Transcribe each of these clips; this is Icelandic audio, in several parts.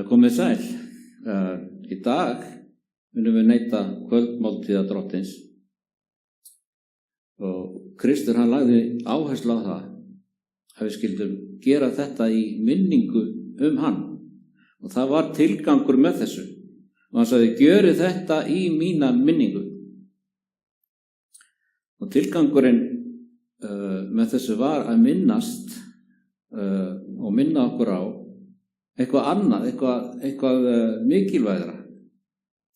Komið sæl. Í dag munum við neyta kvöldmáltíða Drottins og Kristur hann lagði áherslu á það að við skildum gera þetta í minningu hann og það var tilgangur með þessu og hann sagði gjörið þetta í mína minningu og tilgangurinn með þessu var að minnast og minna okkur á eitthvað annað, eitthvað mikilvægara,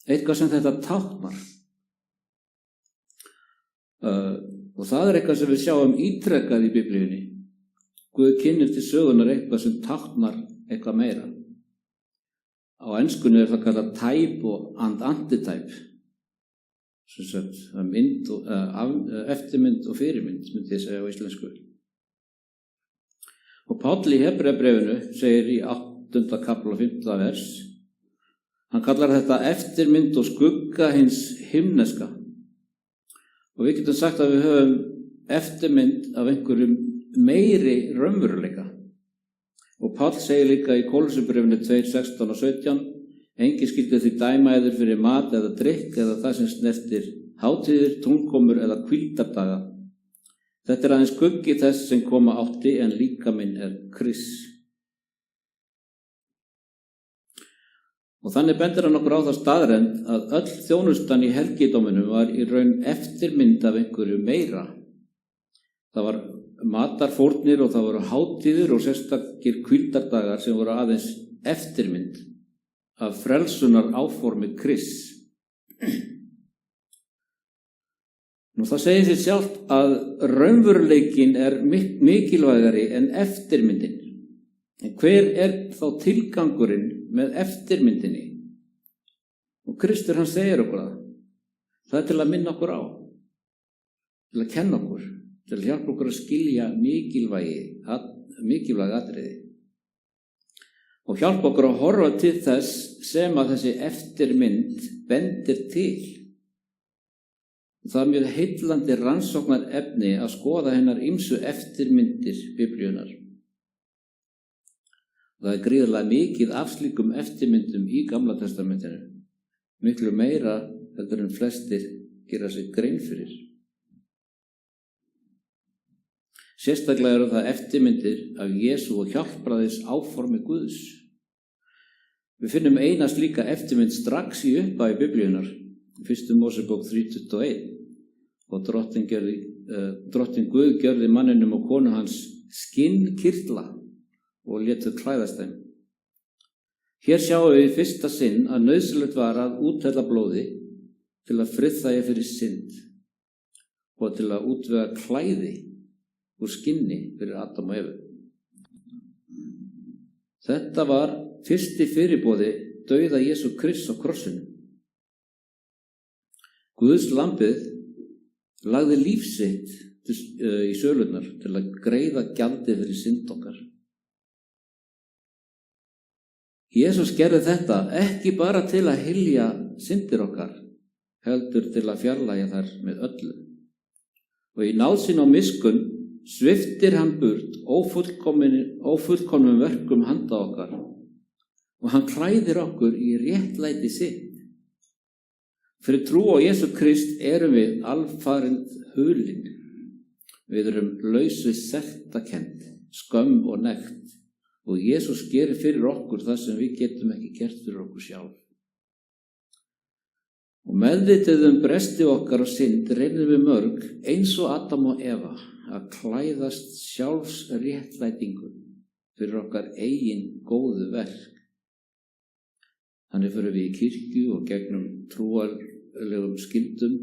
eitthvað sem þetta táknar. Og það er eitthvað sem við sjáum ítrekað í Biblíunni. Guð kynnir til sögunar eitthvað sem táknar eitthvað meira. Á enskunni það kallað type og antitype. Sem sagt, eftirmynd og fyrirmynd, myndi ég segja á íslensku. Og Páll í Hebreabréfinu segir í 8. kapla 5. vers, hann kallar þetta eftirmynd og skugga hins himneska. Og við getum sagt að við höfum eftirmynd af einhverjum meiri raunveruleika. Og Páll segir líka í Kólossabréfinu 2:16 og 17, enginn skyldi því dæma yður fyrir mat eða drykk eða það sem snertir hátíðir, tunglkomur eða hvíldardaga. Þetta er aðeins skuggi þess sem koma átti en líkaminn er Krists. Og þannig bendir hann okkur á það staðrend að öll þjónustan í helgidóminum var í raun eftirmynd af einhverju meira. Það var matarfórnir og það voru hátíðir og sérstakir hvíldardagar sem voru aðeins eftirmynd af frelsunar áformi Krists. Nú það segir sér sjálft að raunveruleikin er mikilvægari en eftirmyndin. En hver er þá tilgangurinn með eftirmyndinni? Og Kristur hann segir okkur það. Það er til að minna okkur á, til að kenna okkur, til að hjálpa okkur að skilja mikilvæg atriði. Og hjálpa okkur að horfa til þess sem að þessi eftirmynd bendir til. Það er mjög heillandi rannsóknar efni að skoða hennar ýmsu eftirmyndir Biblíunnar. Það er gríðarlega mikið af slíkum eftirmyndum í Gamla testamentinu, miklu meira heldur en flestir gera sig grein fyrir. Sérstaklega eru það eftirmyndir af Jesú og hjálpræðis áformi Guðs. Við finnum eina slíka eftirmynd strax í upphafi Biblíunnar, 1. Mósebók 3:21, og drottinn Guð gjörði manninum og konu hans skinnkirtla og létu klæðast þeim. Hér sjáum við í fyrsta sinn að nauðsynlegt var að úthella blóði til að friðþægja fyrir synd og til að útvega klæði úr skinni fyrir Adam og Evu. Þetta var fyrsti fyrirboði dauða Jesú Krists á krossinu. Guðs lambið lagði líf sitt í sölurnar til að greiða gjaldið fyrir synd okkar. Jesús gerði þetta ekki bara til að hylja syndir okkar, heldur til að fjarlægja þær með öllu. Og í náð sín og miskunn sviptir hann burt ófullkomnum verkum handa okkar og hann klæðir okkur í réttlæti sitt. Fyrir trú á Jesú Krist erum við alfarið hulin. Við erum laus við sektarkennd, skömm og nekt. Og Jesús gerir fyrir okkur það sem við getum ekki gert fyrir okkur sjálf. Og meðvitið bresti okkar og synd reynum við mörg eins og Adam og Eva að klæðast sjálfsréttlætingu fyrir okkar eigin góðu verk. Þannig fyrir við í kirkju og gegnum trúarlegum skyldum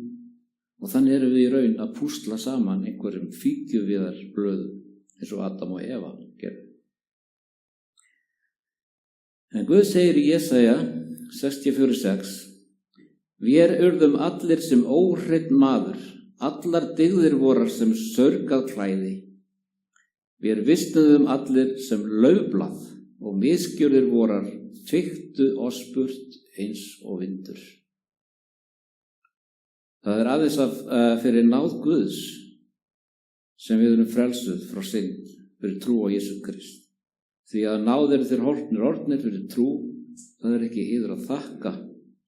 og þannig erum við í raun að púsla saman einhverjum fíkjuviðar blöðum eins og Adam og Eva gerðu. En Guð segir í Jesaja 64:6, vér urðum allir sem óhreinn maður, allar dygðir vorar sem saurgað klæði. Vér vistnuðum allir sem laufblað og misgjörðir vorar fiktu oss burt eins og vindur. Það er aðeins fyrir náð Guðs sem við erum frelsuð frá synd fyrir trú á Jesú Krist. Því að náð eru þeir orðnir fyrir trú það er ekki yður að þakka,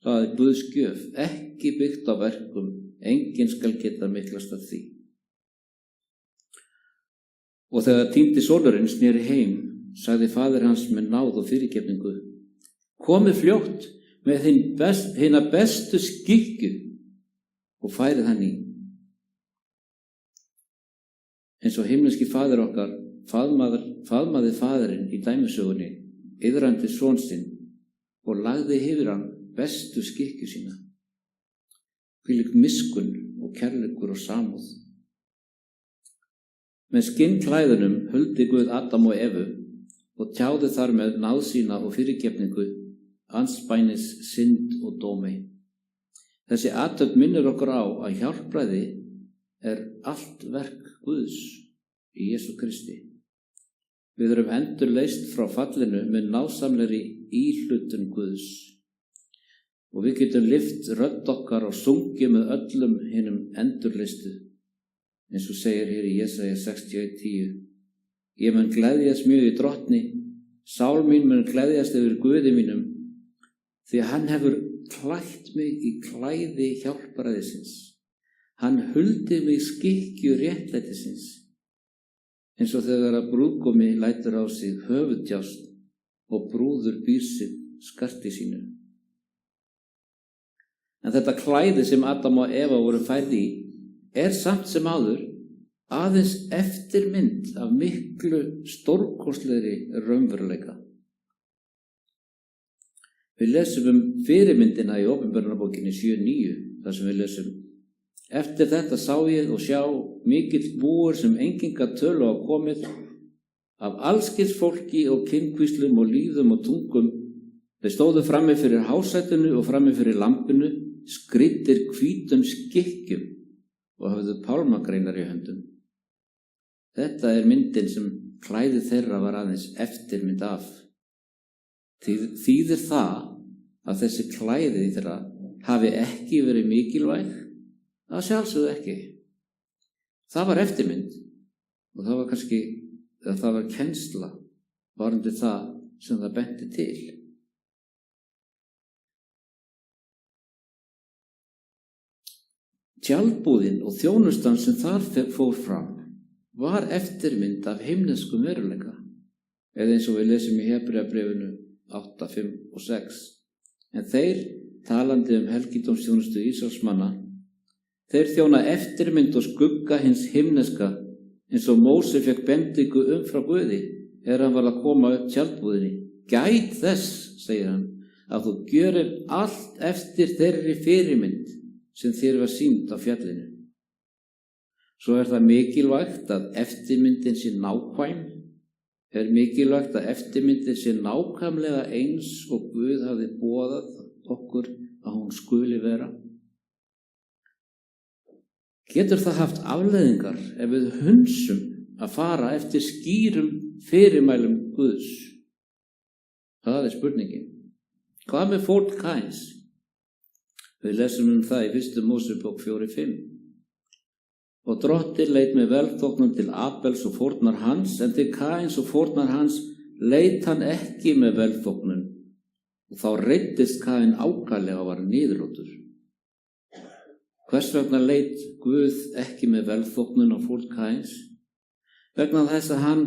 það er Guðs gjöf, ekki byggt á verkum, enginn skal geta miklast af því. Og þegar týndi sonurinn sneri heim, sagði faðir hans með náð og fyrirgefningu: komið fljótt með hina bestu skikkju og færið hann í. Eins og himneski faðir okkar faðmaði faðirinn í dæmisögunni iðrandi son sinn og lagði yfir hann bestu skikkju sína. Hvílík miskunn og kærleikur og samúð. Með skinnklæðunum huldi Guð Adam og Evu og tjáði þar með náð sína og fyrirgefningu, andspænis synd og dómi. Þessi athöfn minnir okkur á að hjálpræði er allt verk Guðs í Jesú Kristi. Við erum endurleyst frá fallinu með násamlegri íhlutun Guðs og við getum lyft rödd okkar og sungið með öllum hinum endurleystu, eins og segir hér í Jesaja 61:10. Ég mun gleðjast mjög í Drottni, sál mín mun gleðjast yfir Guði mínum, því að hann hefur klætt mig í klæði hjálpræðisins. Hann huldi mig skikkju réttlætisins, eins og þegar að brúðgumi lætur á sig höfuðdjást og brúður býr sig skarti sínu. En þetta klæði sem Adam og Eva voru færð í er samt sem áður aðeins eftirmynd af miklu stórkostlegri raunveruleika. Við lesum fyrirmyndina í Opinberunarbókinni 7:9, þar sem við lesum: eftir þetta sá ég og sjá mikill búur sem enginn gat tölu á komið, af allskyns fólki og kynkvíslum og líðum og tungum. Þeir stóðu frammi fyrir hásætinu og frammi fyrir lampinu, skrýddir hvítum skikkjum og höfðu pálmagreinar í höndum. Þetta er myndin sem klæði þeirra var aðeins eftirmynd af. Þýðir það að þessi klæði þeirra hafi ekki verið mikilvæg? Það sjálfsögðu ekki. Það var eftirmynd og það var kennsla varðandi það sem það benti til. Tjaldbúðin og þjónustan sem þar fór fram var eftirmynd af himneskum veruleika, eða eins og við lesum í Hebreabréfinu 8, 5 og 6. En þeir, talandi helgidómsþjónustu Ísraelsmanna, þeir þjóna eftirmynd og skugga hins himneska, eins og Móse fékk bendingu frá Guði hann var að koma upp tjaldbúðinni. Gæt þess, segir hann, að þú gjörir allt eftir þeirri fyrirmynd sem þér var sýnd á fjallinu. Svo er það mikilvægt að eftirmyndin sé nákvæm, mikilvægt að eftirmyndin sé nákvæmlega eins og Guð hafði boðað okkur að hún skuli vera. Getur það haft afleiðingar ef við hunsum að fara eftir skýrum fyrirmælum Guðs? Það er spurningin. Hvað með fórn Kains? Við lesum það í 1. Mósebók 4:5. Og Drottinn leit með velþóknun til Abels og fórnar hans, en til Kains og fórnar hans leit hann ekki með velþóknun. Og þá reiddist Kain ákaflega og var niðurlótur. Hvers vegna leit Guð ekki með velþóknun á fórn Kains? Vegna þess að hann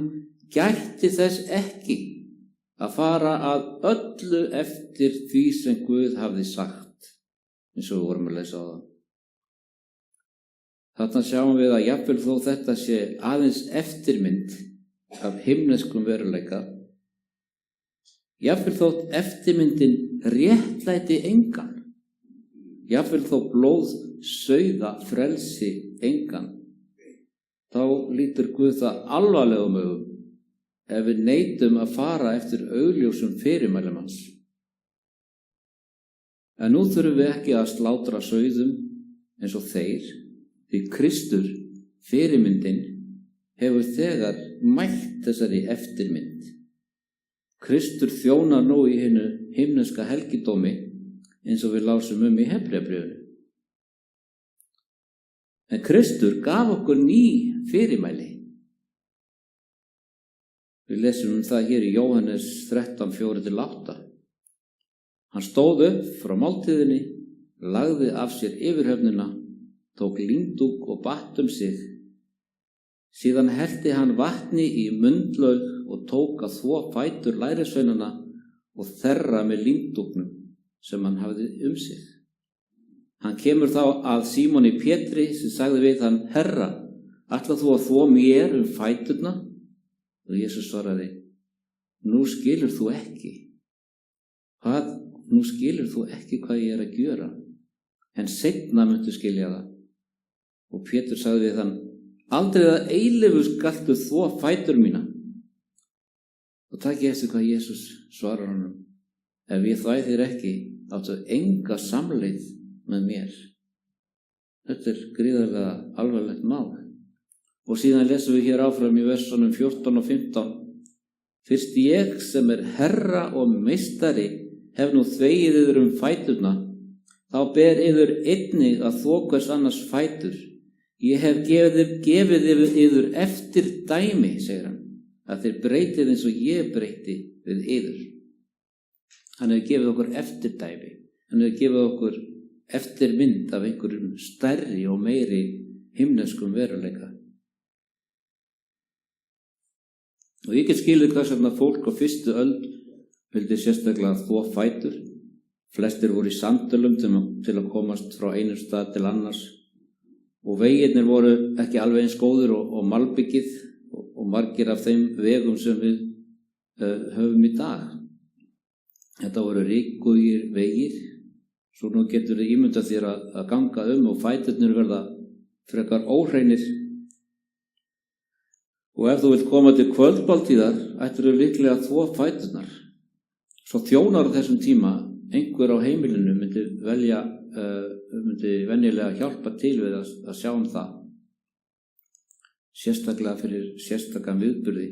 gætti þess ekki að fara að öllu eftir því sem Guð hafði sagt, eins og við vorum að lesa á það. Þarna sjáum við að jafnvel þó þetta sé aðeins eftirmynd af himneskum veruleika, jafnvel þótt eftirmyndin réttlæti engan, jafnvel þó blóð sauða frelsi engan, þá lítur Guð það alvarlegum augum ef við neitum að fara eftir augljósum fyrirmælum hans. En nú þurfum við ekki að slátra sauðum eins og þeir, því Kristur, fyrirmyndin, hefur þegar mætt þessari eftirmynd. Kristur þjónar nú í hinu himneska helgidómi eins og við lásum í Hebreabréfinu. En Kristur gaf okkur ný fyrirmæli. Við lesum það hér í Jóhannes 13:4-8. Hann stóð upp frá máltíðinni, lagði af sér yfirhöfnina, tók líndúk og batt sig. Síðan hellti hann vatni í munnlaug og tók að þvo fætur lærisveinanna og þerra með líndúknum sem hann hafði sig. Hann kemur þá að Símoni Pétri sem sagði við hann: Herra, ætlar þú að þvo mér fæturna? Og Jesús svaraði: Nú skilur þú ekki. Hvað? Nú skilur þú ekki hvað ég að gjöra, en seinna muntu skilja það. Og Pétur sagði við hann: Aldrei að eilífu skaltu þvo fætur mína. Og takk eftir hvað Jesús svarar honum: Ef ég þvæ þér ekki, áttu enga samleið með mér. Þetta gríðarlega alvarlegt mál. Og síðan lesum við hér áfram í versunum 14 og 15. Fyrst ég sem herra og meistari hef nú þvegið yður fæturna, þá ber yður einnig að þvo hvers annars fætur. Ég hef gefið yður eftir dæmi, segir hann, að þeir breytið eins og ég breyti við yður. Hann hefur gefið okkur eftir dæmi. Hann hefur gefið okkur eftir mynd af einhverjum stærri og meiri himneskum veruleika. Og ég get skilið hvers vegna fólk á fyrstu öld vildi sérstaklega þvo fætur. Flestir voru í sandölum til að komast frá einum stað til annars. Og vegirnir voru ekki alveg eins góðir og malbyggið og margir af þeim vegum sem við höfum í dag. Þetta voru ríkugir vegir, svo nú getur þið ímyndað þér að ganga og fæturnir verða frekar óhreinir. Og ef þú vilt koma til kvöldmáltíðar, ættirðu líklega að þvo fæturnar. Svo þjónar á þessum tíma, einhver á heimilinu myndi venjulega hjálpa til við að sjá það. Sérstaklega fyrir sérstakan viðburði,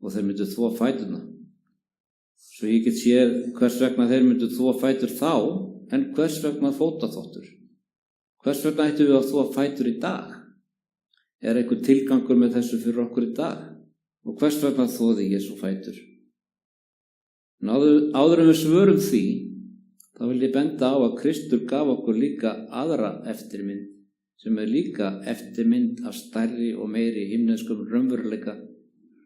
og þeir myndu þvo fæturna. Svo ég get séð hvers vegna þeir myndu þvo fætur þá, en hvers vegna fótaþvottur. Hvers vegna ættum við að þvo fætur í dag? Er einhver tilgangur með þessu fyrir okkur í dag? Og hvers vegna þvoði Jesú fætur? Áður en við svörum því, þá vil ég benda á að Kristur gaf okkur líka aðra eftirmynd, sem líka eftirmynd af stærri og meiri himneskum raunveruleika,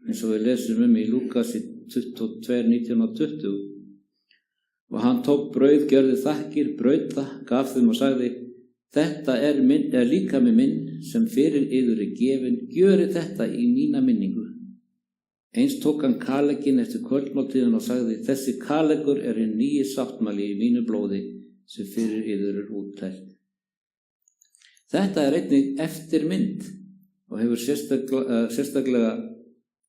eins og við lesum í Lúkas 22, 19 og 20. Og hann tók brauð, gjörði þakkir, braut það, gaf þeim og sagði: Þetta er líkami minn sem fyrir yður gefinn, gjörið þetta í mína minningu. Eins tók hann kalegginn eftir kvöldmáltíðina og sagði: Þessi kaleggur er hinn nýi sáttmáli í mínu blóði sem fyrir yður úttælt. Þetta er einnig eftirmynd og hefur sérstaklega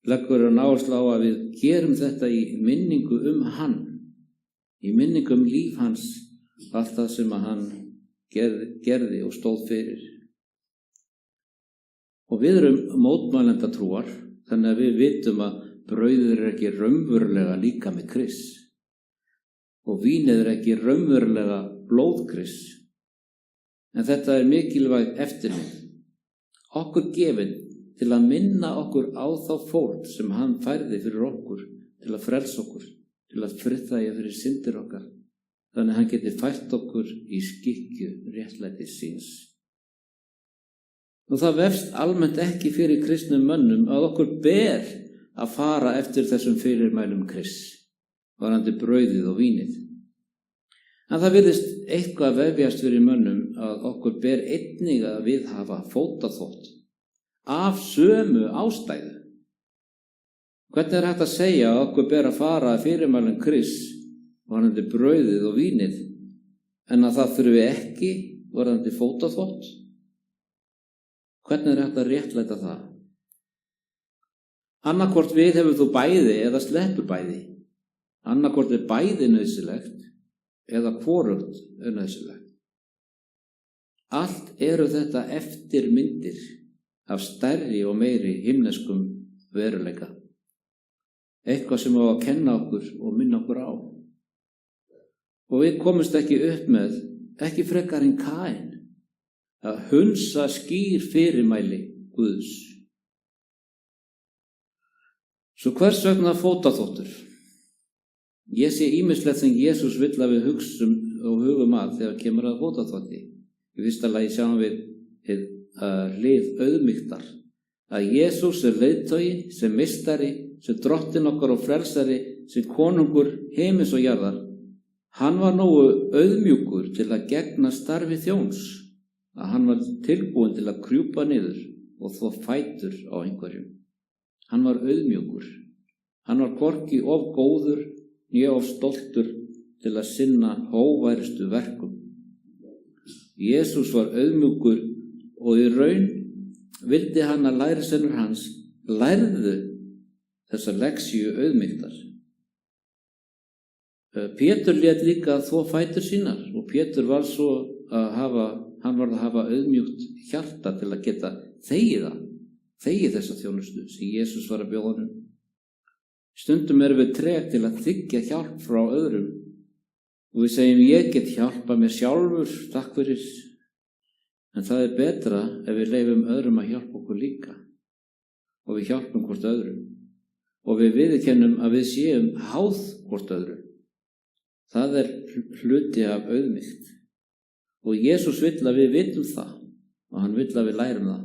leggur hann áherslu á að við gerum þetta í minningu hann, í minningu líf hans, allt það sem hann gerði og stóð fyrir. Og við erum mótmælenda trúar, þannig að við vitum að brauðið er ekki raunverulega líkami Krists og vínið er ekki raunverulega blóð Krists. En þetta er mikilvæg eftirmynd, okkur gefin til að minna okkur á þá fórn sem hann færði fyrir okkur, til að frelsa okkur, til að friðþægja fyrir syndir okkar, þannig að hann geti fært okkur í skikkju réttlætis síns. Og það vefst almennt ekki fyrir kristnum mönnum að okkur ber að fara eftir þessum fyrirmælum Krists, varðandi brauðið og vínið. En það virðist eitthvað vefjast fyrir mönnum að okkur ber einnig að viðhafa fótaþvott af sömu ástæðu. Hvernig er hægt að segja að okkur ber að fara að fyrirmælum Krists varðandi brauðið og vínið, en að það þurfi ekki varðandi fótaþvott? Hvernig er hægt að réttlæta það? Annaðhvort viðhefur þú bæði eða sleppur bæði. Annaðhvort er bæði nauðsynlegt eða hvorugt er nauðsynlegt. Allt eru þetta eftirmyndir af stærri og meiri himneskum veruleika. Eitthvað sem á að kenna okkur og minna okkur á. Og við komumst ekki upp með, ekki frekar en Kain, að hunsa skýr fyrirmæli Guðs. Svo hvers vegna fótaþvottur? Ég sé ýmislegt sem Jesús vill að við hugsum og hugum að þegar kemur að fótaþvotti. Í fyrsta lagi sjáum við hlið auðmýktar, að Jesús leiðtogi, sem meistari, sem drottinn okkar og frelsari, sem konungur heimis og jarðar. Hann var nógu auðmjúkur til að gegna starfi þjóns, að hann var tilbúinn til að krjúpa niður og þvo fætur á einhverjum. Hann var auðmjúkur. Hann var hvorki of góður né of stoltur til að sinna hóværustu verkum. Jesús var auðmjúkur og í raun vildi hann að lærisveinur hans lærðu þessa leksíu auðmýktar. Pétur lét líka þvo fætur sínar og Pétur var svo hann var að hafa auðmjúkt hjarta til að geta þegið þessa þjónustu sem Jesús var að bjóða honum. Stundum erum við treg til að þiggja hjálp frá öðrum og við segjum ég get hjálpað mér sjálfur, takk fyrir. En það er betra ef við leyfum öðrum að hjálpa okkur líka og við hjálpum hvort öðrum og við viðurkennum að við séum háð hvort öðrum. Það er hluti af auðmýkt og Jesús vill að við vitum það og hann vill að við lærum það.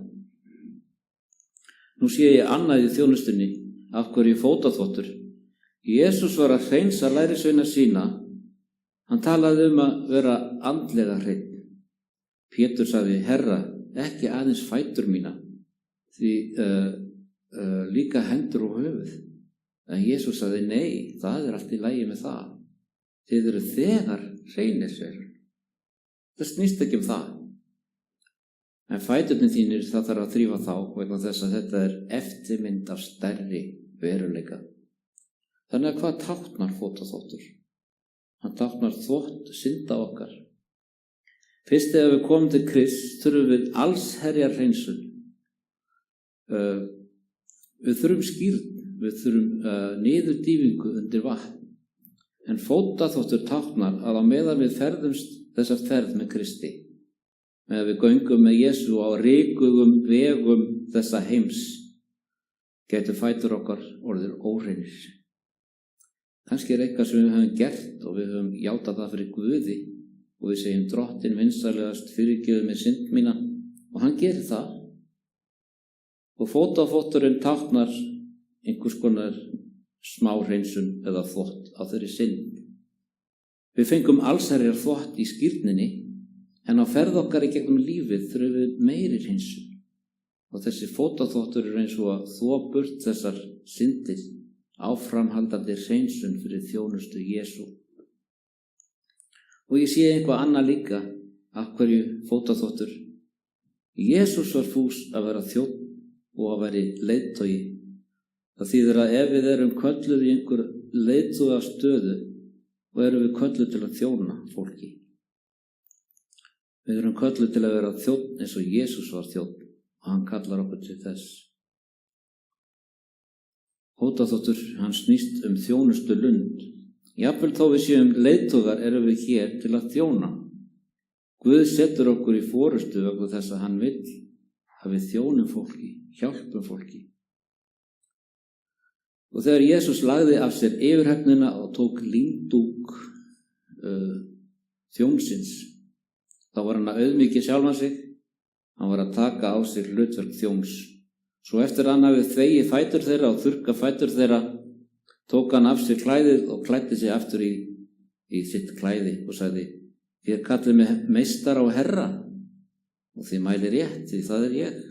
Nú sé ég annað í þjónustunni, af hverju fótaþvottur. Jesús var að hreinsa lærisveina sína. Hann talaði að vera andlega hreinn. Pétur sagði, Herra, ekki aðeins fætur mína, því líka hendur og höfuð. En Jesús sagði, nei, það er allt í lagi með það. Þið eru þegar hreinir, segir hann. Það snýst ekki það. En fæturnir þínir, það þarf að þrífa þá vegna þess að þetta er eftirmynd af stærri veruleika. Þannig að hvað táknar fótaþvottur? Hann táknar þvott synda okkar. Fyrst þegar við komum til Krists þurfum við allsherjar hreinsun. Við þurfum skírn, við þurfum niðurdýfingu undir vatn. En fótaþvottur táknar að á meðan við ferðumst þessa ferð með Kristi, með við göngum með Jesú á rykugum vegum þessa heims, getur fætur okkar orðið óhreinir. Kannski er eitthvað sem við höfum gert og við höfum játað það fyrir Guði og við segjum Drottinn vinsamlegast fyrirgefðu mér synd mína og hann gerir það. Og fótaþvotturinn táknar einhvers konar smá hreinsun eða þvott á þeirri synd. Við fengum allsherjar þvott í skírninni en á ferð okkar í gegnum lífið þurfum við meiri hreinsun. Og þessi fótaþvottur er eins og að þvo burt þessar syndir, áframhaldandi hreinsun fyrir þjónustu Jesú. Og ég sé eitthvað annað líka, af hverju fótaþvottur. Jesús var fús að vera þjónn og að vera leiðtogi. Það þýðir að ef við erum kölluð í einhver leiðtoga stöðu og erum við kölluð til að þjóna fólki. Við erum kölluð til að vera þjónn eins og Jesús var þjónn. Og hann kallar okkur til þess. Fótaþvottur, hann snýst þjónustu lund. Jafnvel þó við séum leiðtogar erum við hér til að þjóna. Guð setur okkur í forystu vegna þess að hann vill að við þjónum fólki, hjálpum fólki. Og þegar Jesús lagði af sér yfirhöfnina og tók líndúk þjónsins, þá var hann að auðmýkja sjálfan sig. Hann var að taka á sig hlutverk þjóns. Svo eftir hann hafi þvegið fætur þeirra og þurrkað fætur þeirra, tók hann af sér klæðið og klæddi sig aftur í sitt klæði og sagði, þér kallið mig meistara og herra og þið mælið rétt, því það er ég.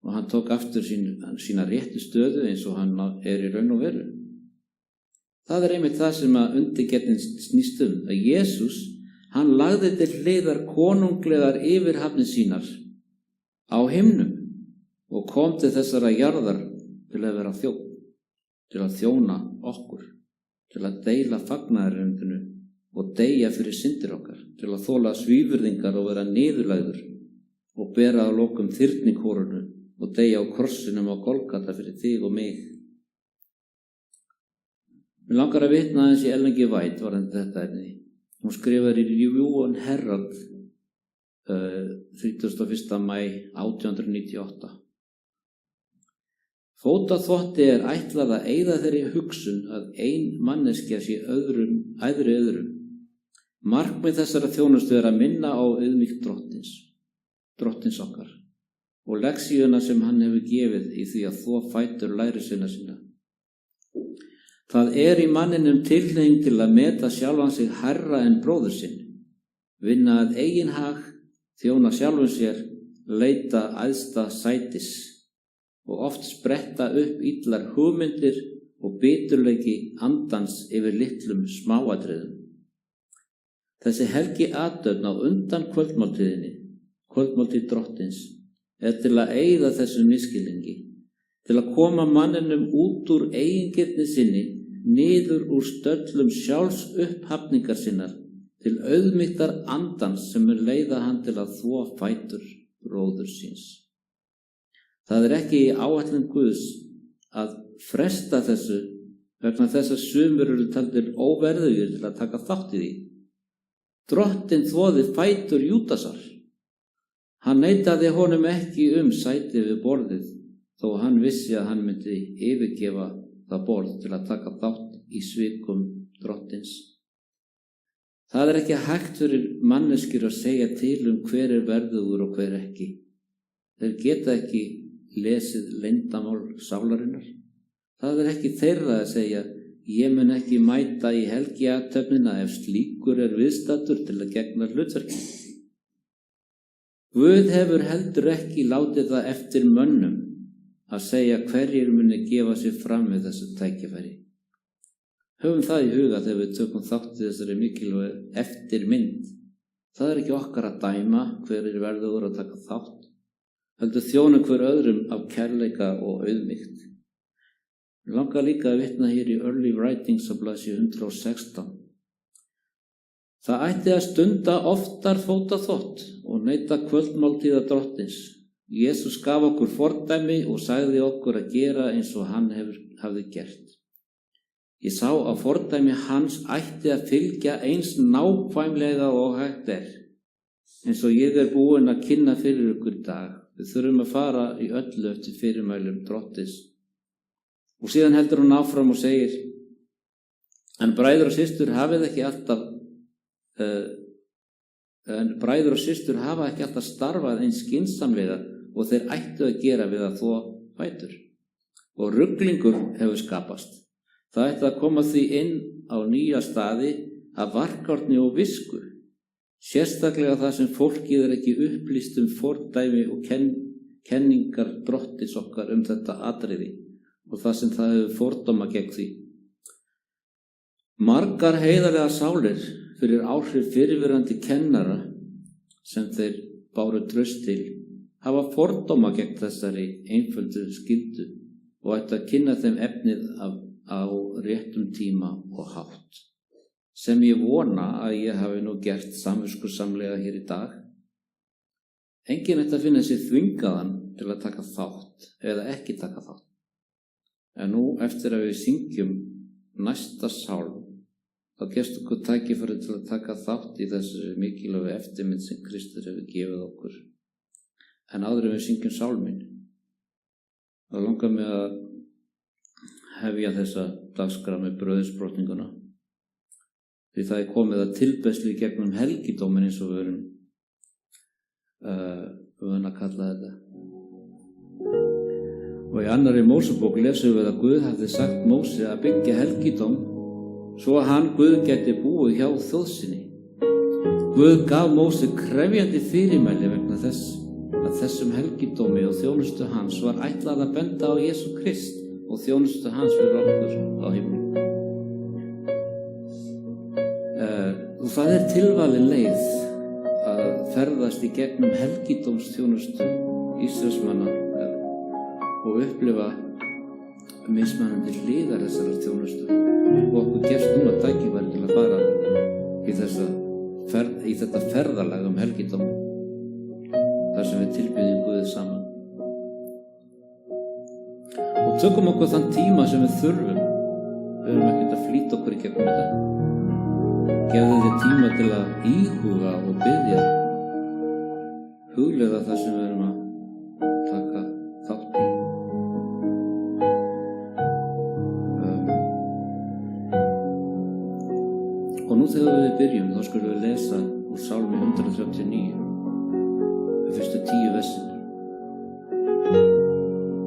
Og hann tók aftur sína réttu stöðu eins og hann er í raun og veru. Það er einmitt það sem að undirgefnin snýst að Jesús, hann lagði til hliðar konunglegar yfirhafnir sínar á himnum og kom til þessara jarðar til að vera þjónn, til að þjóna okkur, til að deila fagnaðarerindinu og deyja fyrir syndir okkar, til að þola svívirðingar og vera niðurlægður og bera að lokum þyrnikórunu og deyja á krossinum á Golgata fyrir þig og mig. Mér langar að vitna aðeins í Ellen G. White varðandi þetta efni. Hún skrifar í Review on Herald 31. maí 1898. Fótaþvotti ætlað að eyða þeirri hugsun að ein manneskja sé æðri öðrum. Markmið þessara þjónustu að minna á auðmýkt drottins okkar og lexíuna sem hann hefur gefið í því að þvo fætur lærisveina sína. Það í manninum tilhneiging til að meta sjálfan sig hærra en bróður sinn, vinna að eigin hag, þjóna sjálfum sér, leita æðsta sætis og oft spretta upp illar hugmyndir og biturleiki andans yfir litlum smáatriðum. Þessi helgi athöfn á undan kvöldmáltíð drottins, til að eyða þessum misskilningi, til að koma manninum út úr eigingirni sinni, niður úr stöllum sjálfsupphafningar sinnar, til auðmýktar andans sem leiða hann til að þvo fætur bróður síns. Það ekki í áætlun Guðs að fresta þessu vegna þess að sumir eru taldir óverðugir til að taka þátt í því. Drottinn þvoði fætur Júdasar. Hann neitaði honum ekki sæti við borðið, þó hann vissi að hann myndi yfirgefa það borð til að taka þátt í svikum drottins. Það ekki hægt fyrir manneskjur að segja til hver verðugur og hver ekki. Þeir geta ekki lesið leyndamál sálarinnar. Það ekki þeirra að segja, ég mun ekki mæta í helgiathöfnina ef slíkur viðstaddur til að gegna hlutverki. Guð hefur heldur ekki látið það eftir mönnum að segja hverjir muni gefa sig fram með þessu tækifæri. Höfum það í huga þegar við tökum þátt í þessari mikilvægu eftirmynd. Það ekki okkar að dæma hverjir verður að taka þátt, heldur þjóna hver öðrum af kærleika og auðmýkt. Ég langar líka að vitna hér í Early Writings á blaðsíðu 116. Það ætti að stunda oftar fótaþvott og neita kvöldmáltíða drottins. Jesús gaf okkur fordæmi og sagði okkur að gera eins og hann hafði gert. Ég sá að fordæmi hans ætti að fylgja eins nákvæmlega og hægt eins og ég búinn að kynna fyrir ykkur í dag. Við þurfum að fara í öllu eftir fyrirmælum drottins. Og síðan heldur hún áfram og segir, en bræður og systur hafa ekki alltaf starfað eins skynsamlega og þeir ættu að gera við að þvo fætur. Og ruglingur hefur skapast. Það ætti að koma því inn á nýja staði af varkárni og visku. Sérstaklega það sem fólkið ekki upplýst fordæmi og kenningar drottins okkar þetta atriði og það sem það hefur fordóma gegn því. Margar heiðarlega sálir fyrir áhrif fyrirverandi kennara sem þeir báru traust til hafa fordóma gegn þessari einföldu skyldu og ætti að kynna þeim efnið á réttum tíma og hátt, sem ég vona að ég hafi nú gert samviskusamlega hér í dag. Enginn ætti að finna sig þvingaðan til að taka þátt eða ekki taka þátt. En nú eftir að við syngjum næsta sálm, þá gefst okkur tækifæri til að taka þátt í þessu mikilvægu eftirmynd sem Kristur hefur gefið okkur. En áður en við syngjum sálminn, þá langar mig að hefja þessa dagskrá með brauðsbrotninguna. Því það komið að tilbeiðslu í gegnum helgidóminn eins og við erum að kalla þetta. Og í annarri Mósebók lesum við að Guð hafði sagt Móse að byggja helgidóm svo að hann, Guð, geti búið hjá þjóðsinni. Guð gaf Móse krefjandi fyrirmæli vegna þess að þessum helgidómi og þjónustu hans var ætlað að benda á Jesú Krist og þjónustu hans fyrir okkur á himni. Og það tilvalin leið að ferðast í gegnum helgidómsþjónustu Ísraelsmanna og upplifa mismunandi hliðar þessara þjónustu. Og okkur gefst núna tækifæri til að fara í þetta ferðalag helgidóm, þar sem við tilbiðjum Guð saman. Og tökum okkur þann tíma sem við þurfum. Við erum ekkert að flýta okkur í gegnum þetta. Gefðu þér tíma til að íhuga og biðja, hugleiða það sem við erum að taka þátt í. Og nú þegar við byrjum, þá skulum við lesa úr Sálmi 139, fyrstu 10 versinir.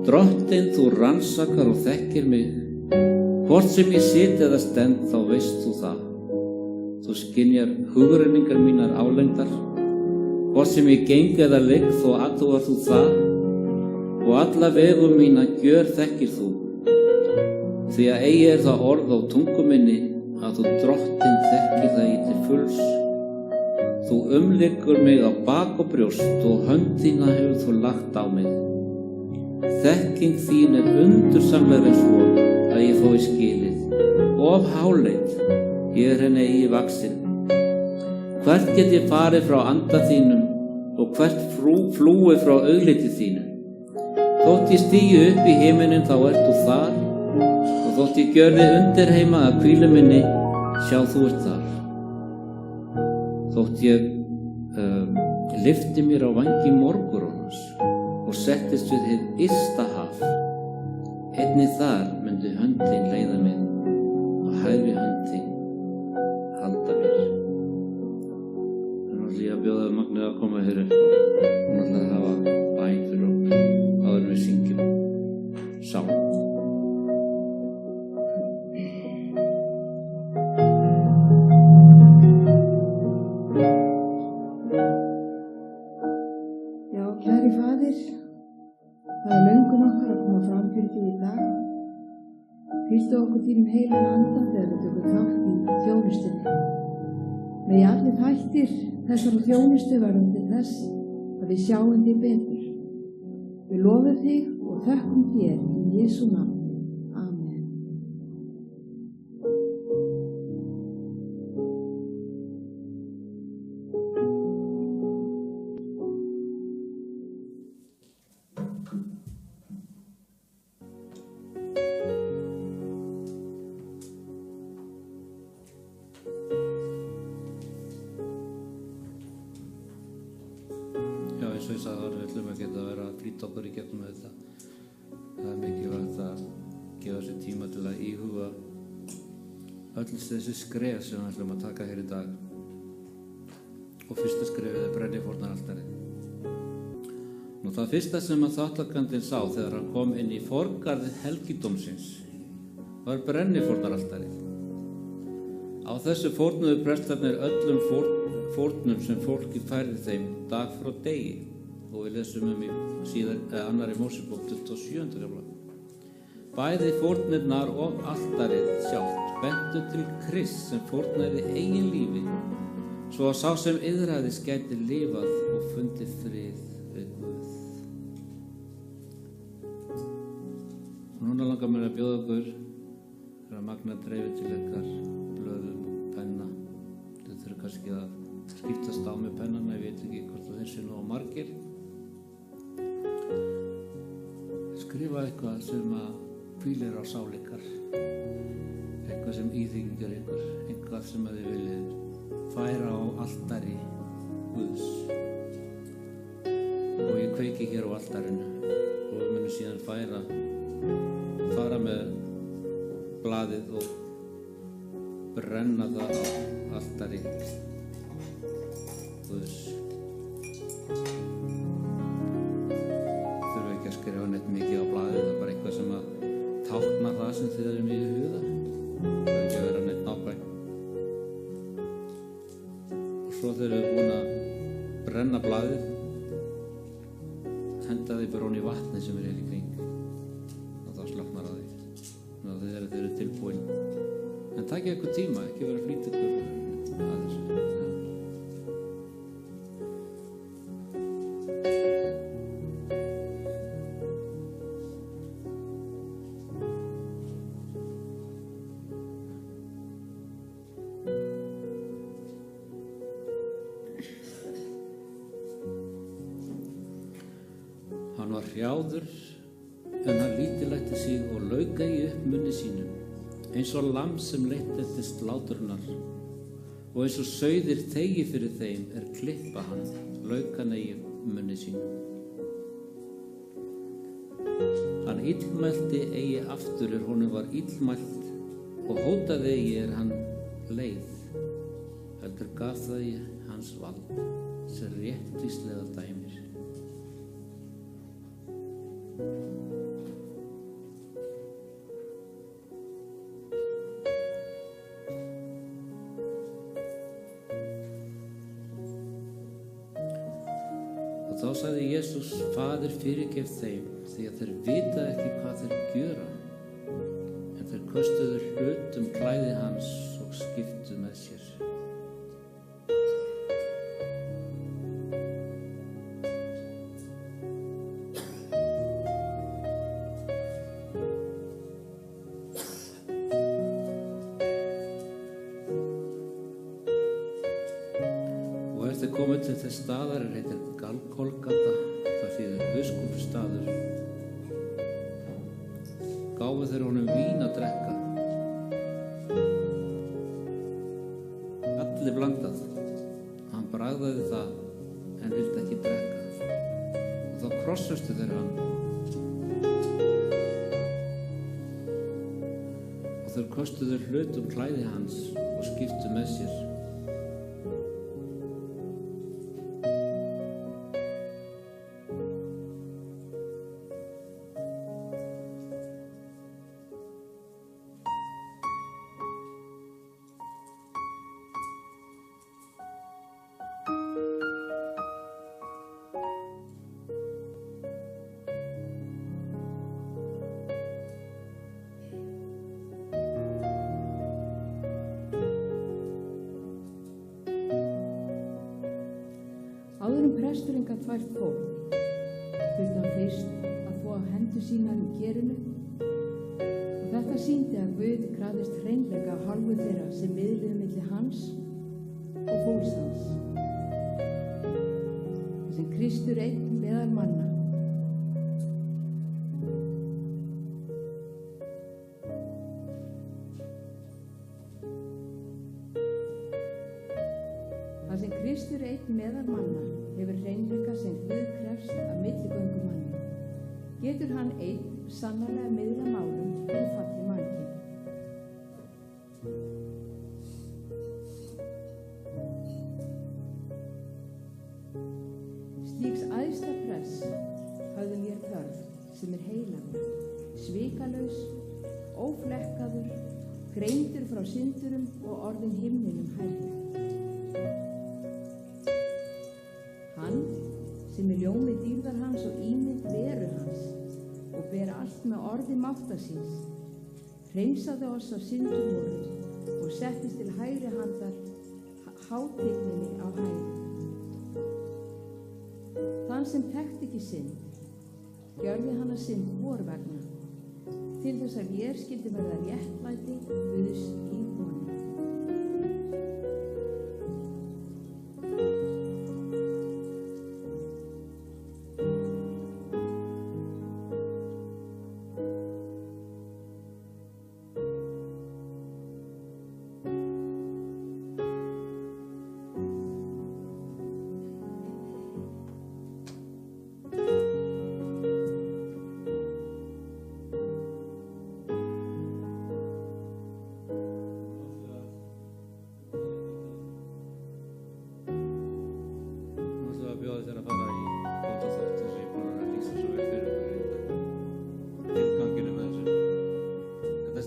Drottinn, þú rannsakar og þekkir mig, hvort sem ég sit eða stend, þá veist þú það. Þú skynjar hugrenningar mínar álengdar, hvort sem ég geng eða ligg, þó athugar þú það, og alla vegu mína gjör þekkir þú. Því að eigi er það orð á tungu minni, að þú Drottinn þekkir það í til fulls. Þú umliggur mig á bak og brjóst og hönd þína hefur þú lagt á mig. Þekking þín er undursamlegri svo að ég fái skilið. Of háleit, ég er henni eigi vaksin. Hvert get ég farið frá anda þínum og hvert flúi frá augliti þínu? Þótt ég stígi upp í himinin, þá ert þú þar, og þótt ég gjörði undirheima að hvílu minni, sjá þú ert þar. Þótt ég lyfti mér á vangi morgurónans og settist við hið ysta haf, einnig þar myndi hönd þín leiða mig og hægri hönd þín halda mér. Þannig að ég að bjóða Magnið að koma hér upp og hún ætlaði að hafa bæn fyrir okkur áður en við syngjum sálm. Fylgdu okkur þínum heilan anda þegar við tökum þátt í þjónustunni. Megi allir þættir þessara þjónustu verða til þess að við sjáum þig betur. Við lofum þig og þökkum þér í Jesú nafni. Amen. Eins og ég sagði, við ætlum ekki að vera að flýta okkur í gegnum þetta. Það er mikilvægt að gefa sér tíma til að íhuga öll þessi skref sem við ætlum að taka hér í dag. Og fyrsta skrefið er brennifórnaraltarið. Nú það fyrsta sem að þáttakandinn sá þegar hann kom inn í forgarð helgidómsins var brennifórnaraltarið. Á þessu fórnuðu prestarnir öllum fórnum sem fólki færði þeim dag frá degi, og við lesum í annarri Mósebók 27. kafla. Bæði fórnirnar og altarið sjálft bentu til Krists sem fórnaði eigin lífi, svo að sá sem iðraðis gæti lifað og fundið frið við Guð. Og núna langar mér að bjóða okkur að Magna dreifi til ykkar blöðum og penna. Þau þurfa kannski að skiptast á með pennana, ég veit ekki hvort það þessi nú á margir. Skrifa eitthvað sem að hvílir á sál ykkar, eitthvað sem íþyngjur ykkur, eitthvað sem að þið viljið færa á altari Guðs. Og ég kveiki hér á altarinu og við munum síðan fara með blaðið og brenna það á altari Guðs. Þurfum ekki að skrifa neitt mikið á blaðið, það er bara eitthvað sem að tákna það sem þið erum í huga. Það er ekki að vera neitt nákvæm. Og svo þegar við erum búin að brenna blaðið, henda því bara ofan í vatni sem er hér í kring og þá slöknar það því. Þannig að þið eru tilbúin. En takk eitthvað tíma, ekki vera að flýta ykkur að þessu. Hann var hrjáður, en hann lítillætti sig og lauka í upp munni sínum, eins og lamb sem leitt eftir slátrunar, og eins og sauðir þegi fyrir þeim klippa hann, laukan í munni sínum. Hann illmælti eigi aftur honum var illmælt, og hótaði eigi hann leið. heldur gaf það í hans vald sem réttvíslega dæmir. Og þá sagði Jesús: Faðir, fyrirgef þeim, því að þeir vita ekki hvað þeir gjöra. En þeir köstuðu hlutum klæði hans og skiptu með sér. Og eftir komið til þess staðar heitir Golgata, það þýðir biskupsstaður, gáfu þeir honum vín að drekka, allir blandað. Hann bragðaði það en vildi ekki drekka, og þá krossustu þeir hann, og þeir köstuðu hlutum klæði hans og skiptu með sér. Áður presturinn gat fært fólk, þurfti hann fyrst að þvo hendur sínar í kerinu, og þetta sýndi að Guð krafðist hreinleika af hálfu þeirra sem miðluðu milli hans og fólks hans. Þar sem Kristur einn meðal manna Kristur einn meðal manna hefur hreinleika sem Guð krefst af milligöngu manni. Getur hann einn sannarlega miðla málum fyrir falli mannkyn. Slíks æðsta press höfðum ég þörf sem heilagur, svikalaus, óflekkaður, greindur frá syndurum og orðin himninum hærri. Hann sem ljómi dýrðar hans og ímynd veru hans og ber allt með orði mátta síns, hreinsaði oss af syndum vorum og settist til hægri handar hátigninni á hægri. Þann sem þekkt ekki synd, gjörði hann að synd vor vegna, til þess að ég skyldi verða réttlæti Guðs í honum.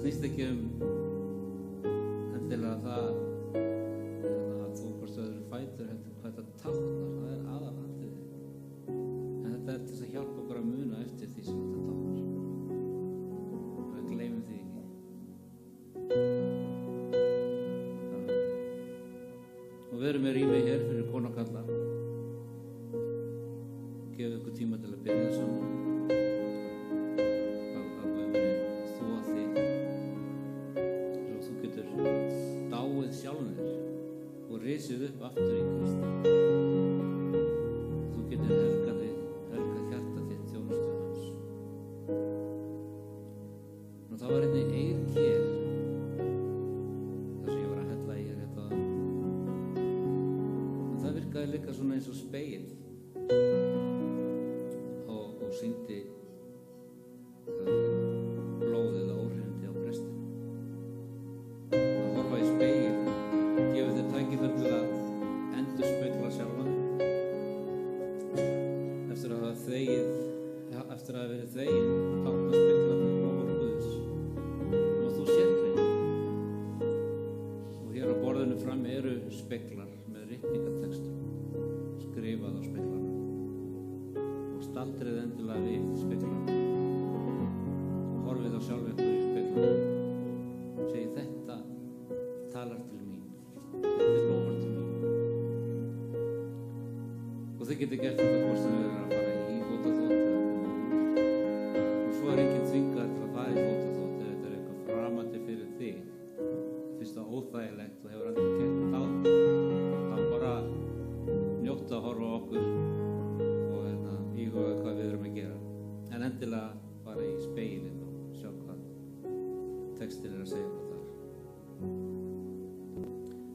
Snýst ekki endilega það að þú hvort þau eru fætur heldur hvað þetta táknar, það er aðalatriði. En þetta er til að hjálpa okkur að muna eftir því sem þetta táknar. Og við gleymum því ekki. Og við erum með rými hér fyrir konu og kalla. Gefið ykkur tíma til að byrja saman. Risið upp aftur í Kristi. Þú getur helgað hjarta þitt þjónustu hans. Og það var einnig eyrker þar sem ég var að hella í þetta. En það virkaði líka svona eins og spegill og sýndi blóðið og óhreinindi á prestinn. Að horfa í spegill gefur þér tækifæri til speglar með ritningatextum skrifað á speglarnum og staldrið endilega við speglarnum og horfið á sjálf ykkur í speglarnum og segið þetta talar til mín, þetta lofar til mín. Og þið getur gert þetta hvort sem við erum að fara í fótaþvott og svo enginn þvingað til að fara í fótaþvott ef þetta eitthvað framandi fyrir þig. Finnst það óþægilegt og hefur aldrei gert þá bara njóta að horfa á okkur og íhuga hvað við erum að gera. En endilega fara í spegilinn og sjá hvað textin að segja okkur þar.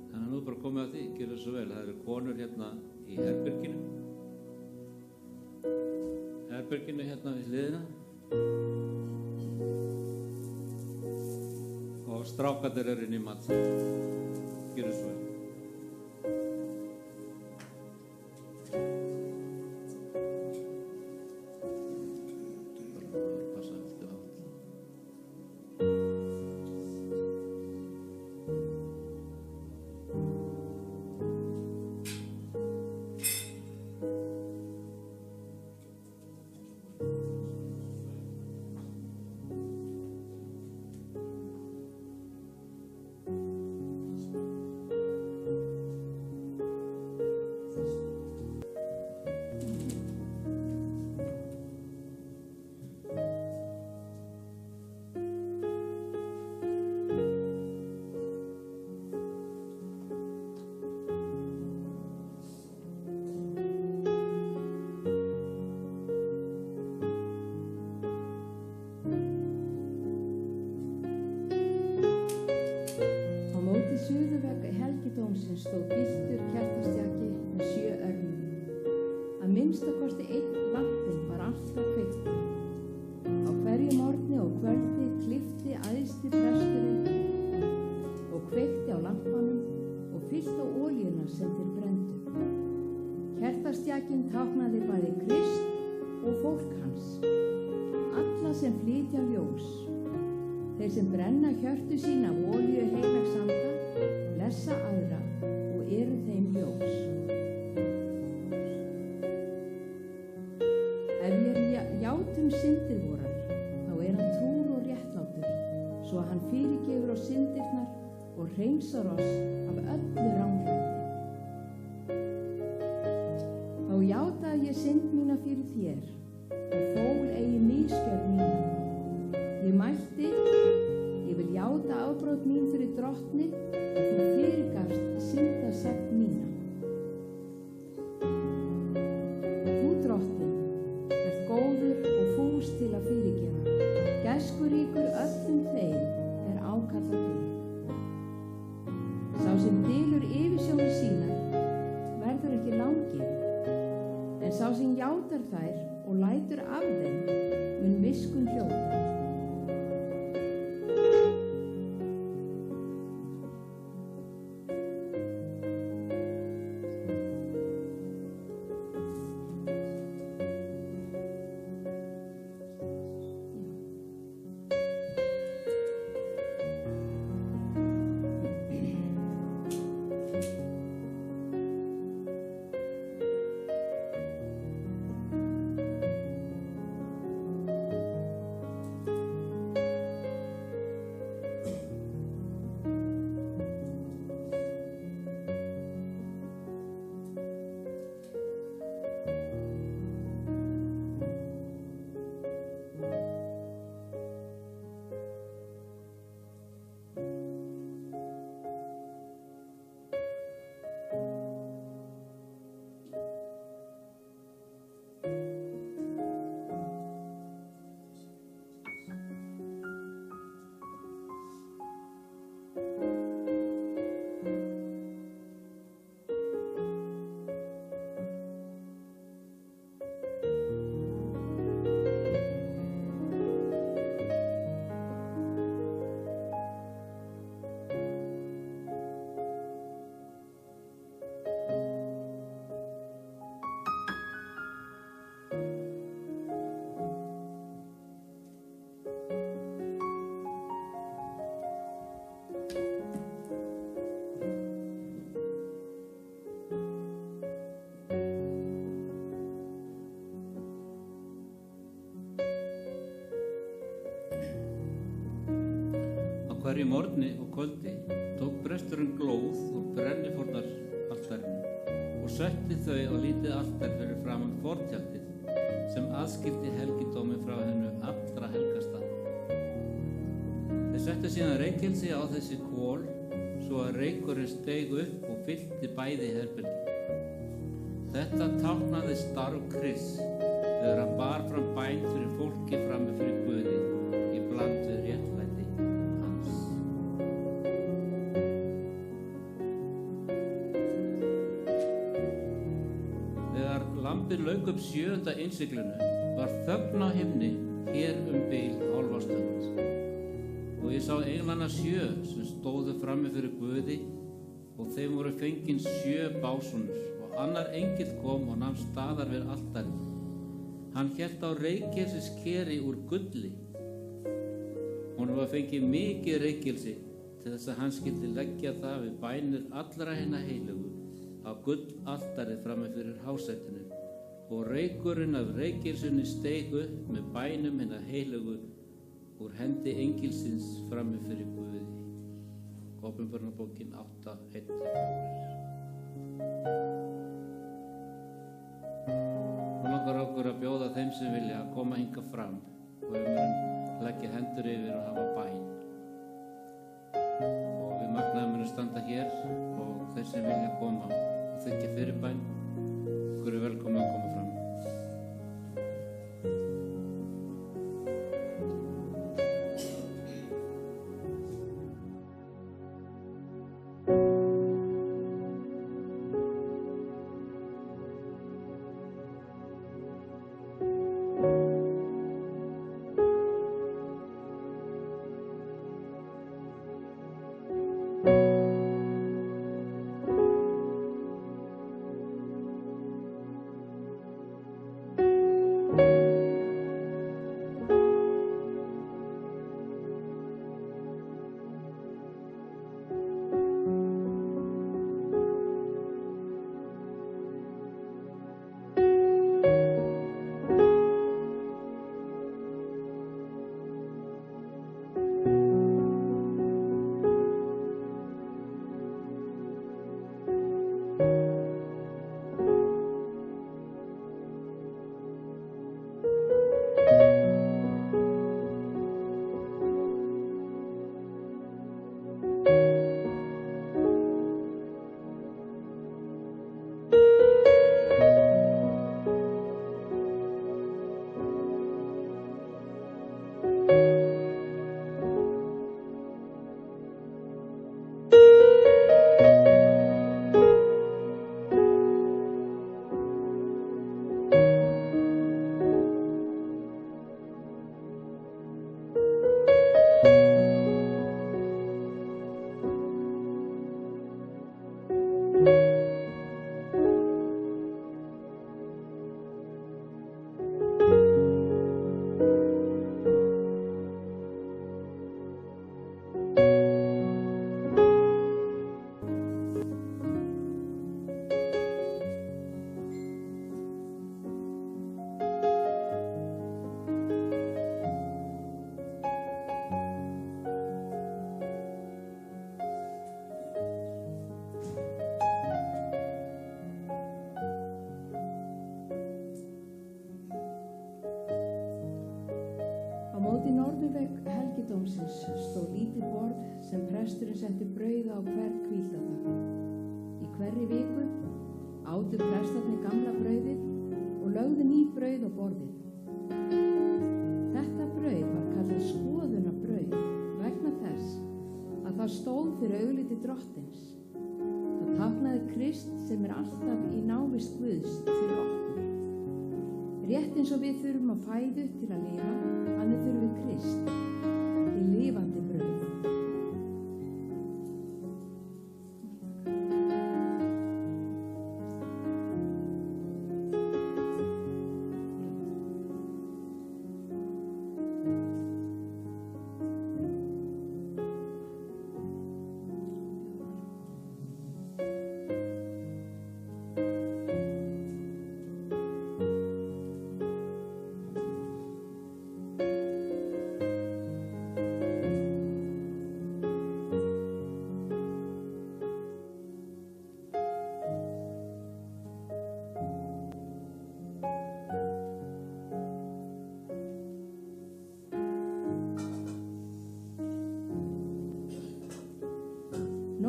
Þannig að nú bara komið að því, gjörðu svo vel. Það eru konur í herberginu við hliðina og strákarnir eru inn í matsalinn. Gjörðu svo vel. Helgidómsins stóð gylltur kertastjaki með 7 örmum. Að minnstakosti 1 lampinn var alltaf kveiktur. Á hverju morgni og kvöldi klippti æðsti presturinn og kveikti á lampanum og fyllti á olíuna sem þeir brenndu. Kertastjakinn táknaði bæði Krist og fólk hans, alla sem flytja ljós. Þeir sem brenna hjörtu sín af olíu heilags anda blessa aðra og eru þeim ljós. Ef ég játum syndir vorar, þá er hann trúr og réttlátur, svo að hann fyrirgefur á syndirnar og hreinsar oss af öllu ranglæti. Þá játaði ég synd mína fyrir þér og fól eigi misgjörð mína. Ég mælti, ég vil játa afbrot mín fyrir drottni og þú fyrirgafst syndasekt mína. Þú drottinn ert góður og fús til að fyrirgefa. Gæskuríkur öllum þeim er ákallað þig. Sá sem dylur yfirsjónir sínar verður ekki langir, en sá sem játar þær og lætur af þeim mun miskunn hljóta. hverju morgni og kvöldi tók presturinn glóð úr brennifórnaraltarinu og setti þau á lítið altar fyrir framan fortjaldið sem aðskildi helgidóminn frá hennu allra helgasta. Þeir settu síðan reykelsi á þessi kol svo að reykurinn steig upp og fyllti bæði herbergi. Þetta táknaði starf Krists þegar hann bar fram bæn fyrir fólki frammi fyrir Guði í bland við réttlæti hans. Þegar lampið lauk upp 7. innsiglinu var þögn á himni hér bil hálfa stund. Og ég sá englana 7 sem stóðu frammi fyrir Guði og þeim voru fengin 7 básúnur og annar engill kom og nam staðar við altarið. Hann hélt á reykelsiskeri úr gulli. Honum var fengið mikið reykelsi til þess að hann skyldi leggja það við bænir allra hinna heilugu á gullaltarið frammi fyrir hásætinu og reykurinn af reykelsunni steig upp með bænum hinna heilugu úr hendi engilsins frammi fyrir Guði. Åpenbarabókin 8:1-4. Nú langar okkur að bjóða þeim sem vilja að koma hingað fram og við munum leggja hendur yfir og hafa bæn. Og við magnaðum munum standa hér og þeir sem vilja koma og þiggja fyrir bæn, okkur er velkomin að koma fram. Móti norðurvegg helgidómsins stóð lítið borð sem presturinn setti brauð á hvern hvíldadag. Í hverri viku átu prestarnir gamla brauðið og lögðu ný brauð á borðið. Þetta brauð var kallað skoðunarbrauð vegna þess að það stóð fyrir augliti drottins. Það táknaði Krist sem er alltaf í návist Guðs fyrir okkur. Rétt eins og við þurfum að fæðu til að lifa, þannig þurfum við Krist, til lifandi brauð.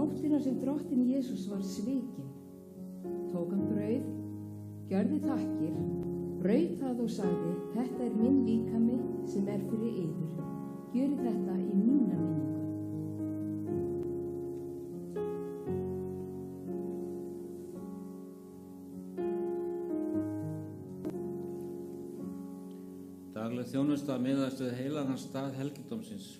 nóttina sem drottinn Jesús var svikinn, tók hann brauð, gjörði þakkir, braut það og sagði: þetta er minn líkami sem er fyrir yður. Gjörið þetta í mína minningu. Dagleg þjónusta miðaðist við heilagan stað helgidómsins.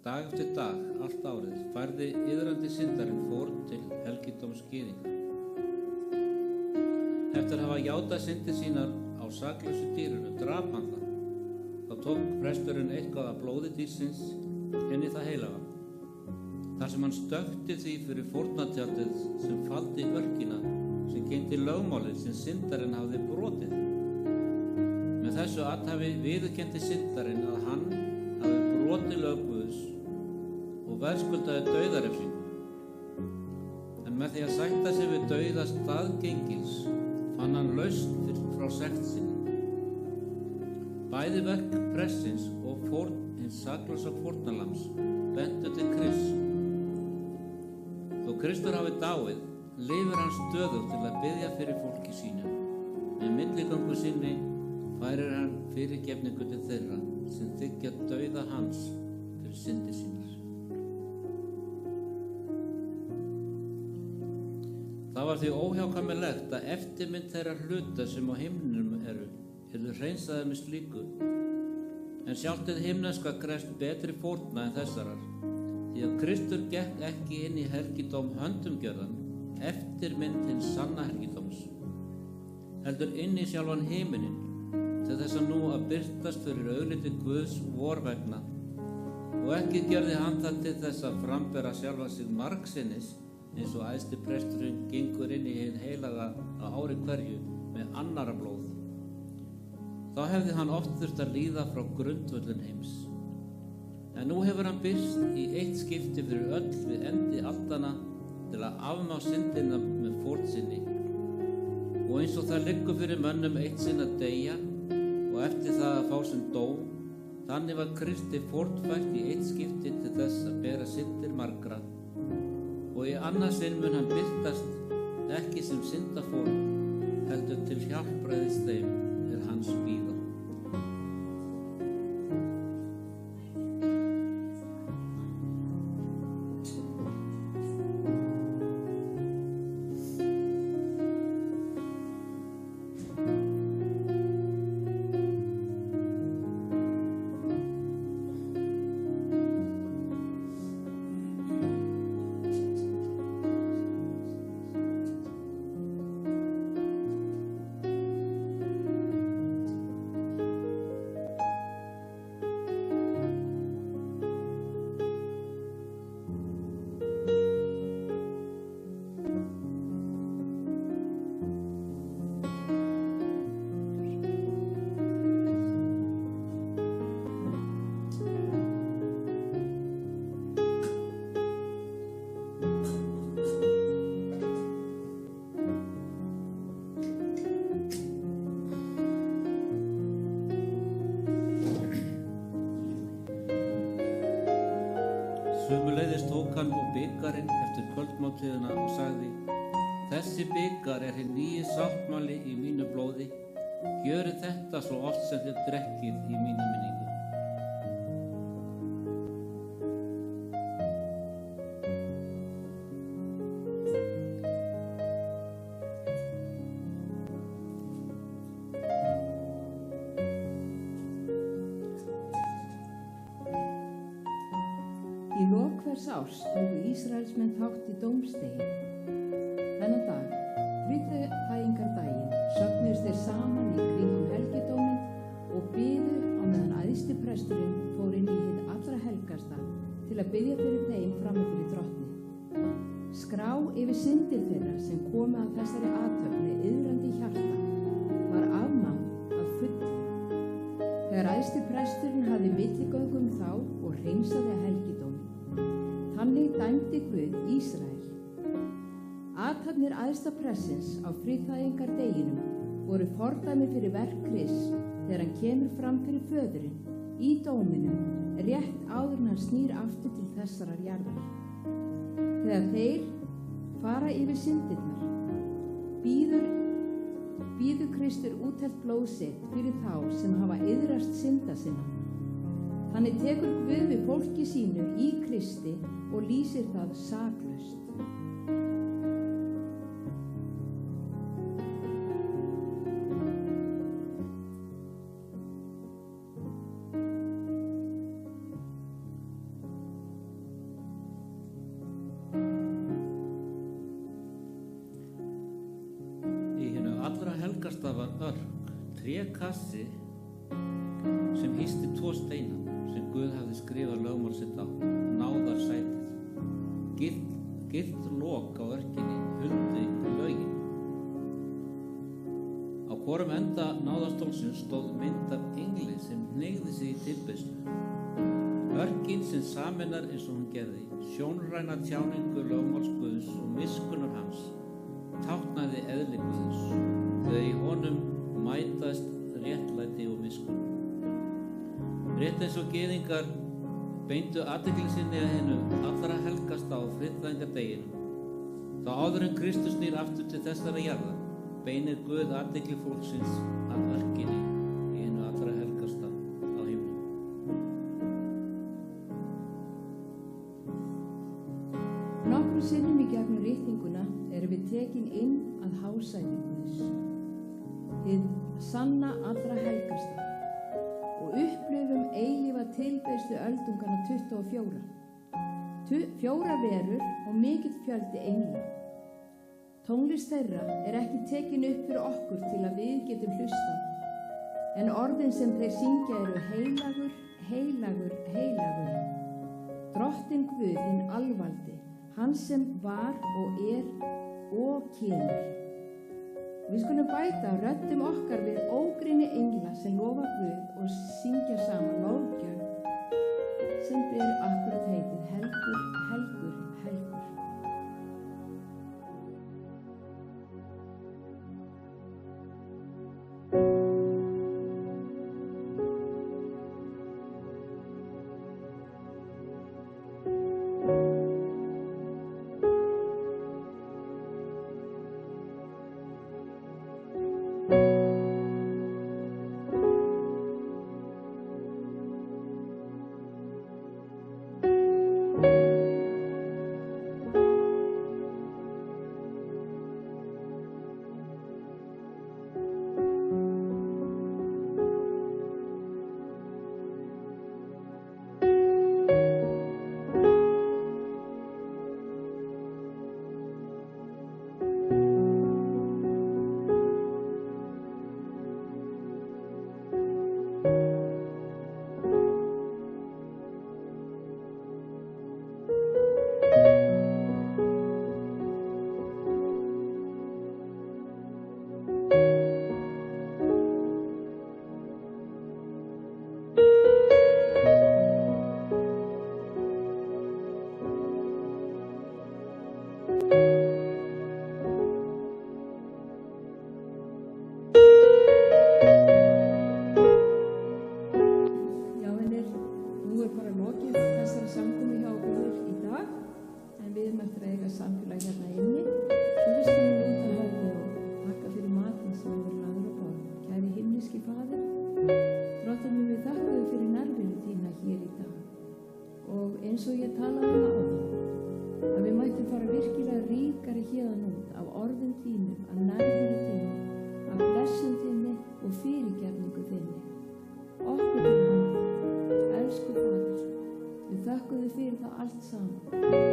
Dag eftir dag, allt árið, færði iðrandi syndarinn fórn til helgidómsgyðinga. Eftir að hafa játað syndir sínar á saklausu dýrinu, drap hann það. Þá tók presturinn eitthvað af blóði dýrsins inn í það heilaga, þar sem hann stökkti því fyrir fórnatjaldið sem faldi örkina sem gegndi lögmálið sem syndarinn hafði brotið. Með þessu athæfi viðurkenndi syndarinn að hann hafði brotið lög Guðs og verðskuldaði dauðarefsingu. En með því að sætta sig við dauða staðgengils fann hann lausn frá sekt sinni. Bæði verk prestsins og fórn hins saklausa fórnarlambs bentu til Krists. Þó Kristur hafi dáið, lifir hann stöðugt til að biðja fyrir fólki sínu. Með milligöngu sinni færir hann fyrirgefningu til þeirra sem þiggja dauða hans fyrir syndir sínar. Það var því óhjákvæmilegt að eftirmynd þeirra hluta sem á himninum eru hreinsaðir með slíku. En sjálft hið himneska krefst betri fórna en þessarar, því að Kristur gekk ekki inn í helgidóm höndumgjörðan, eftirmynd hins sanna helgidóms, heldur inn í sjálfan himininn, til þess að nú að birtast fyrir augliti Guðs vor vegna, og ekki gerði hann það til þess að frambera sjálfa sig margsinnis, eins og æðsti presturinn gengur inn í hið heilaga á ári hverju með annara blóð. Þá hefði hann oft þurft að líða frá grundvöllum heims. En nú hefur hann birst í eitt skipti fyrir öll við endi aldana til að afmá syndina með fórn sinni. Og eins og það liggur fyrir mönnum eitt sinn að deyja og eftir það að fá sem dóm, þannig var Kristi fórnfært í eitt skipti til þess að bera syndir margra. Og í annað sinn mun hann birtast ekki sem syndafórn, heldur til hjálpræðis þeim hans bíða. Sömuleiðis tók hann og bikarinn eftir kvöldmáltíðina og sagði: þessi bikar er hinn nýji sáttmáli í mínu blóði. Gjörið þetta svo oft sem þið drekkið í mína minningu. Í lok hvers árs tóku Ísraelsmenn þátt í dómsdegi. Þennan dag, friðþægingardaginn, söfnuðust þeir saman í kringum helgidóminn og biðu á meðan æðsti presturinn fór inn í hið allra helgasta til að biðja fyrir þeim frammi fyrir drottni. Skrá yfir syndir þeirra sem komu að þessari athöfn með iðrandi hjarta var afmáð af fullu. Þegar æðsti presturinn hafði milligöngu þá og hreinsaði helgidóminn. Þannig dæmdi Guð Ísrael. Athafnir æðsta prestsins á friðþægingardeginum voru fordæmi fyrir verk Krists þegar hann kemur fram fyrir föðurinn í dóminum rétt áður en hann snýr aftur til þessarar jarðar. Þegar þeir fara yfir syndirnar, býður Kristur úthellt blóð sitt fyrir þá sem hafa iðrast synda sinna. Þannig tekur Guð við fólki sínu í Kristi og lýsir það saklaust. Helgasta var örk, trékassi sem hýsti 2 steina sem Guð hafði skrifað lögmál sitt á, náðarsætið. Gilt lok á örkinni huldi lögin. Á hvorum enda náðarstólsins stóð mynd af engli sem hneigði sig í tilbeiðslu. Örkin sem sameinar eins og hún gerði, sjónræna tjáningu lögmáls Guðs og miskunnar hans, táknaði eðli Guðs, þegar í honum mætast réttlæti og miskunn. Rétt eins og gyðingar beindu athygli sinni að hinu allra helgasta á friðþægingardeginum, þá áður en Kristus snýr aftur til þessara jarðar, beinir Guð athygli fólksins að örkinni í hinu allra helgasta á himni. Nokkrum sinnum í gegnum ritninguna erum við tekin inn að hásæti Guðs, hið sanna allra helgasta, og upplifum eilífa tilbeiðslu öldunganna 24. 4 verur og mikill fjöldi engla. Tónlist þeirra er ekki tekin upp fyrir okkur til að við getum hlustað, en orðin sem þeir syngja eru heilagur, heilagur, heilagur, Drottinn Guð hinn alvaldi, hann sem var og er og kemur. Við skulum bæta röddum okkar við ógrynni engla sem lofa Guð og syngja saman lofgjörð sem ber akkurat heitið Helgur, Helgur, Helgur. Eins og ég talaði áðan, að við mættum fara virkilega ríkari héðan út af orðum þínum, af nærveru þinni, af blessun þinni og fyrirgefningu þinni. Okkur til handa, elsku Faðir, við þökkum þér fyrir það allt saman.